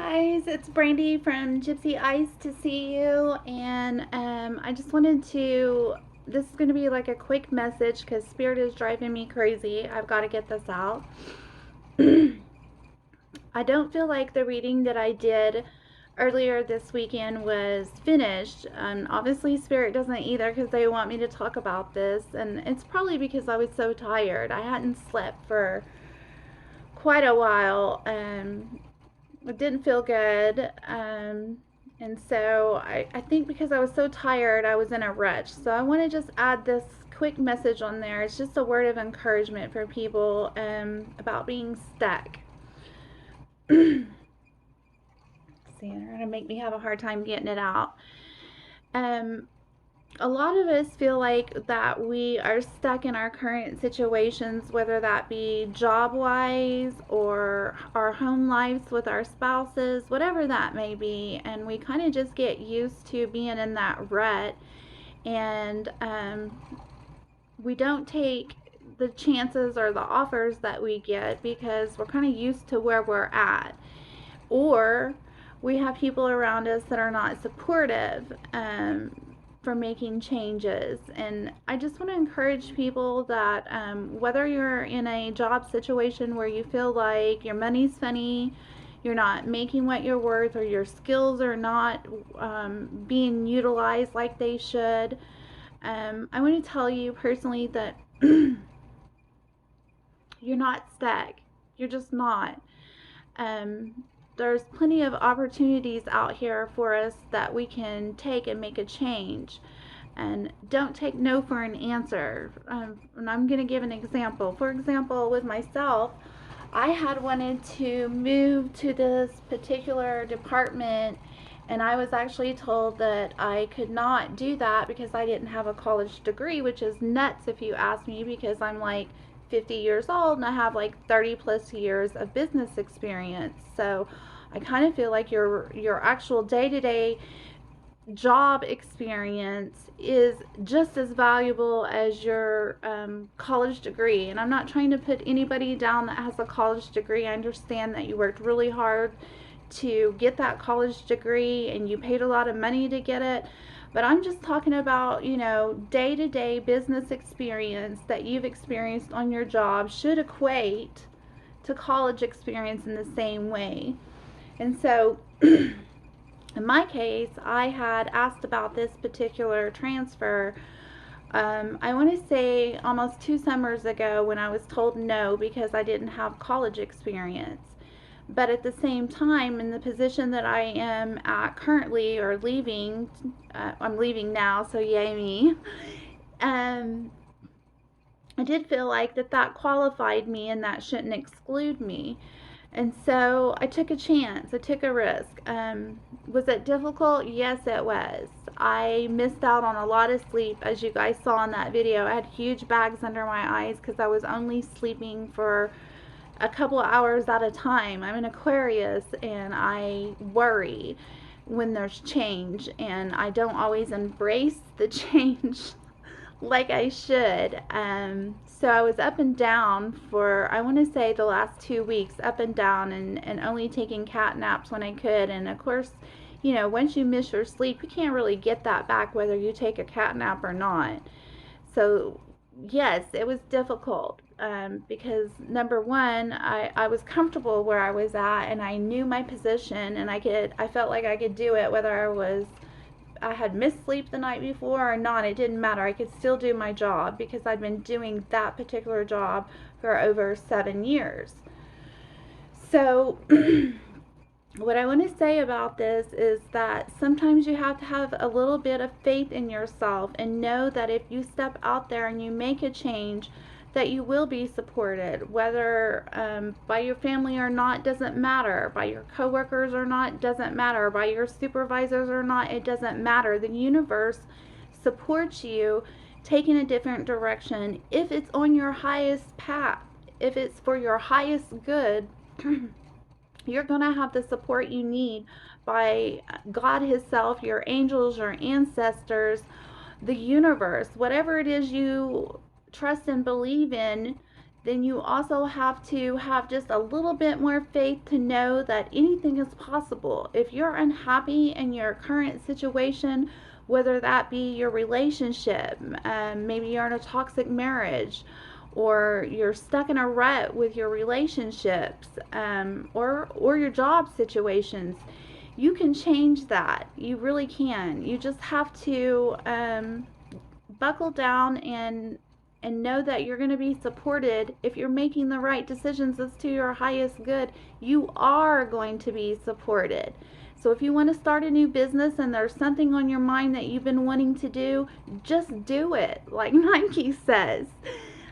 guys, it's Brandy from Gypsy Ice to see you, and I just wanted to. This is going to be like a quick message because Spirit is driving me crazy. I've got to get this out. I don't feel like the reading that I did earlier this weekend was finished. Obviously, Spirit doesn't either because they want me to talk about this, and it's probably because I was so tired. I hadn't slept for quite a while. It didn't feel good. And so I think because I was so tired, I was in a rush. So I want to just add this quick message on there. It's just a word of encouragement for people about being stuck. See, they're going to make me have a hard time getting it out. A lot of us feel like that we are stuck in our current situations, whether that be job wise or our home lives with our spouses, whatever that may be, and we kind of just get used to being in that rut, and we don't take the chances or the offers that we get because we're kind of used to where we're at, or we have people around us that are not supportive for making changes. And I just want to encourage people that whether you're in a job situation where you feel like your money's funny, you're not making what you're worth, or your skills are not being utilized like they should, I want to tell you personally that you're not stuck. You're just not. There's plenty of opportunities out here for us that we can take and make a change. And don't take no for an answer. And I'm going to give an example. For example, with myself, I had wanted to move to this particular department, and I was actually told that I could not do that because I didn't have a college degree, which is nuts if you ask me, because I'm like 50 years old and I have like 30 plus years of business experience. So I kind of feel like your actual day-to-day job experience is just as valuable as your college degree. And I'm not trying to put anybody down that has a college degree. I understand that you worked really hard to get that college degree and you paid a lot of money to get it. But I'm just talking about, day-to-day business experience that you've experienced on your job should equate to college experience in the same way. And so, in my case, I had asked about this particular transfer. I want to say almost 2 summers ago when I was told no because I didn't have college experience. But at the same time, in the position that I am at currently, or leaving, I'm leaving now, so yay me. I did feel like that qualified me and that shouldn't exclude me. And so I took a chance. I took a risk. Was it difficult? Yes, it was. I missed out on a lot of sleep, as you guys saw in that video. I had huge bags under my eyes because I was only sleeping for a couple of hours at a time. I'm an Aquarius and I worry when there's change, and I don't always embrace the change like I should. So I was up and down for, I want to say, the last 2 weeks, up and down, and only taking cat naps when I could. And of course, once you miss your sleep, you can't really get that back whether you take a cat nap or not. So yes, it was difficult because number one, I was comfortable where I was at, and I knew my position, and I felt like I could do it whether I had missed sleep the night before or not. It didn't matter. I could still do my job because I'd been doing that particular job for over 7 years. So what I want to say about this is that sometimes you have to have a little bit of faith in yourself and know that if you step out there and you make a change, that you will be supported, whether by your family or not, doesn't matter, by your coworkers or not, doesn't matter, by your supervisors or not, it doesn't matter. The universe supports you taking a different direction if it's on your highest path, if it's for your highest good. You're going to have the support you need by God Himself, your angels, your ancestors, the universe, whatever it is you trust and believe in. then you also have to have just a little bit more faith to know that anything is possible. If you're unhappy in your current situation, whether that be your relationship, maybe you're in a toxic marriage, or you're stuck in a rut with your relationships, or your job situations, you can change that. You really can. You just have to buckle down and know that you're going to be supported. If you're making the right decisions as to your highest good, you are going to be supported. So if you want to start a new business and there's something on your mind that you've been wanting to do, just do it, like Nike says.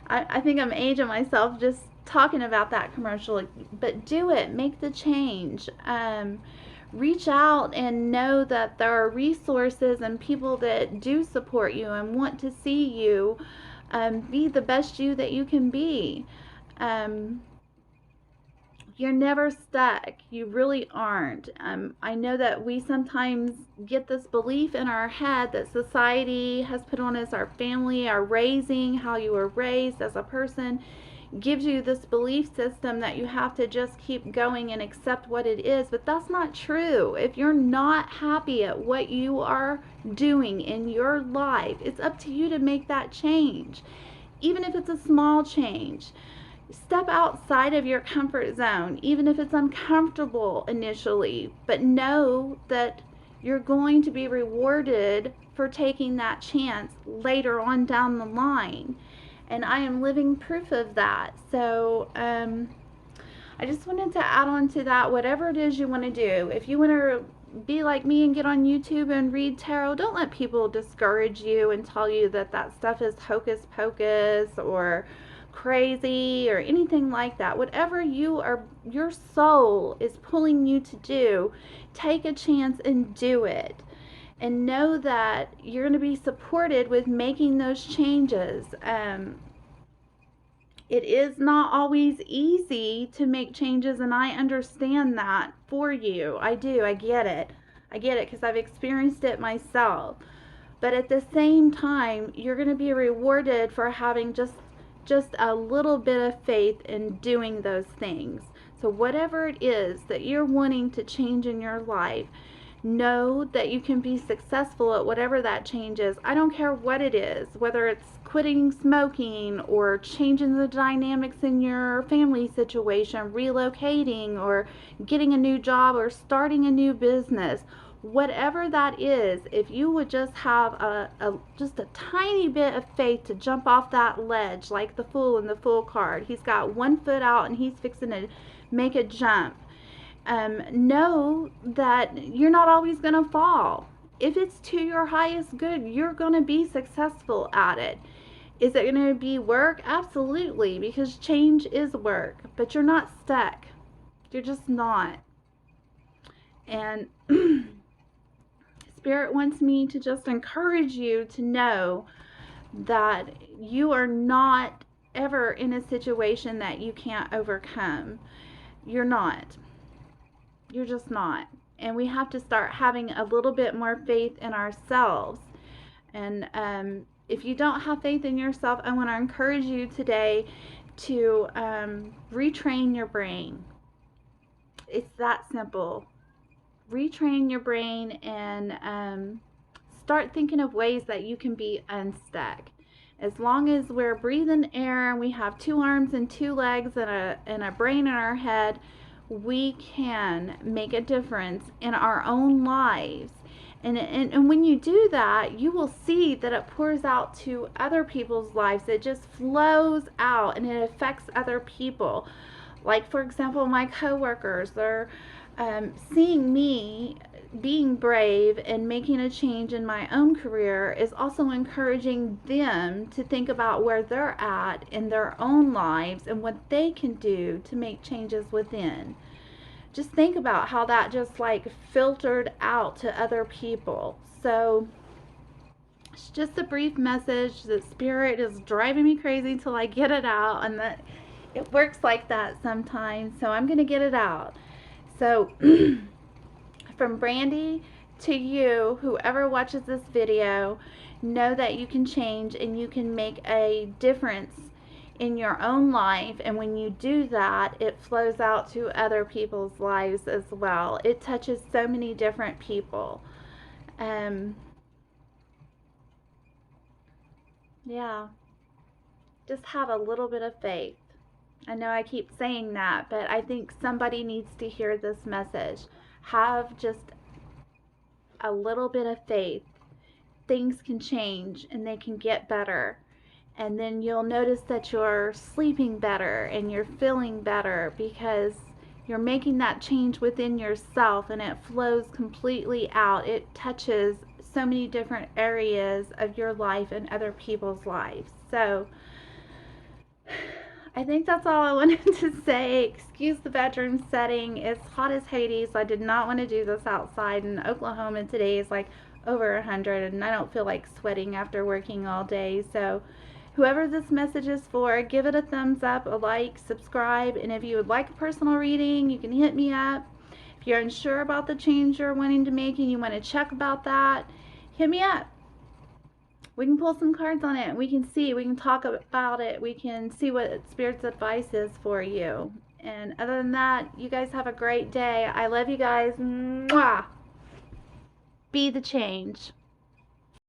I think I'm aging myself just talking about that commercial, but do it, make the change. Reach out and know that there are resources and people that do support you and want to see you be the best you that you can be. You're never stuck. You really aren't. I know that we sometimes get this belief in our head that society has put on us, our family, our raising, how you were raised as a person, gives you this belief system that you have to just keep going and accept what it is. But that's not true. If you're not happy at what you are doing in your life, it's up to you to make that change. Even if it's a small change, step outside of your comfort zone, even if it's uncomfortable initially, but know that you're going to be rewarded for taking that chance later on down the line. And I am living proof of that. So I just wanted to add on to that. Whatever it is you want to do, if you want to be like me and get on YouTube and read tarot, don't let people discourage you and tell you that that stuff is hocus pocus or crazy or anything like that. Whatever your soul is pulling you to do, take a chance and do it. And know that you're going to be supported with making those changes. It is not always easy to make changes, and I understand that for you. I do. I get it. I get it because I've experienced it myself. But at the same time, you're going to be rewarded for having just a little bit of faith in doing those things. So whatever it is that you're wanting to change in your life, know that you can be successful at whatever that change is. I don't care what it is, whether it's quitting smoking or changing the dynamics in your family situation, relocating or getting a new job or starting a new business. Whatever that is, if you would just have just a tiny bit of faith to jump off that ledge like the fool in the fool card. He's got one foot out and he's fixing to make a jump. Know that you're not always going to fall. If it's to your highest good, you're going to be successful at it. Is it going to be work? Absolutely, because change is work. But you're not stuck. You're just not. And Spirit wants me to just encourage you to know that you are not ever in a situation that you can't overcome. You're not. You're just not. And we have to start having a little bit more faith in ourselves. And if you don't have faith in yourself, I want to encourage you today to retrain your brain. It's that simple. Retrain your brain and start thinking of ways that you can be unstuck. As long as we're breathing air and we have 2 arms and 2 legs and a brain in our head, we can make a difference in our own lives. And when you do that, you will see that it pours out to other people's lives. It just flows out and it affects other people. Like, for example, my coworkers, they're seeing me being brave and making a change in my own career is also encouraging them to think about where they're at in their own lives and what they can do to make changes within. Just think about how that just like filtered out to other people. So it's just a brief message that Spirit is driving me crazy till I get it out, and that it works like that sometimes. So I'm going to get it out. So from Brandy to you, whoever watches this video, know that you can change and you can make a difference in your own life, and when you do that, it flows out to other people's lives as well. It touches so many different people. Yeah, just have a little bit of faith. I know I keep saying that, but I think somebody needs to hear this message. Have just a little bit of faith. Things can change and they can get better. And then you'll notice that you're sleeping better and you're feeling better because you're making that change within yourself, and it flows completely out. It touches so many different areas of your life and other people's lives. So I think that's all I wanted to say. Excuse the bedroom setting. It's hot as Hades. I did not want to do this outside, and Oklahoma today is like over 100, and I don't feel like sweating after working all day. So whoever this message is for, give it a thumbs up, a like, subscribe, and if you would like a personal reading, you can hit me up. If you're unsure about the change you're wanting to make and you want to check about that, hit me up. We can pull some cards on it. We can see. We can talk about it. We can see what Spirit's advice is for you. And other than that, you guys have a great day. I love you guys. Mwah! Be the change.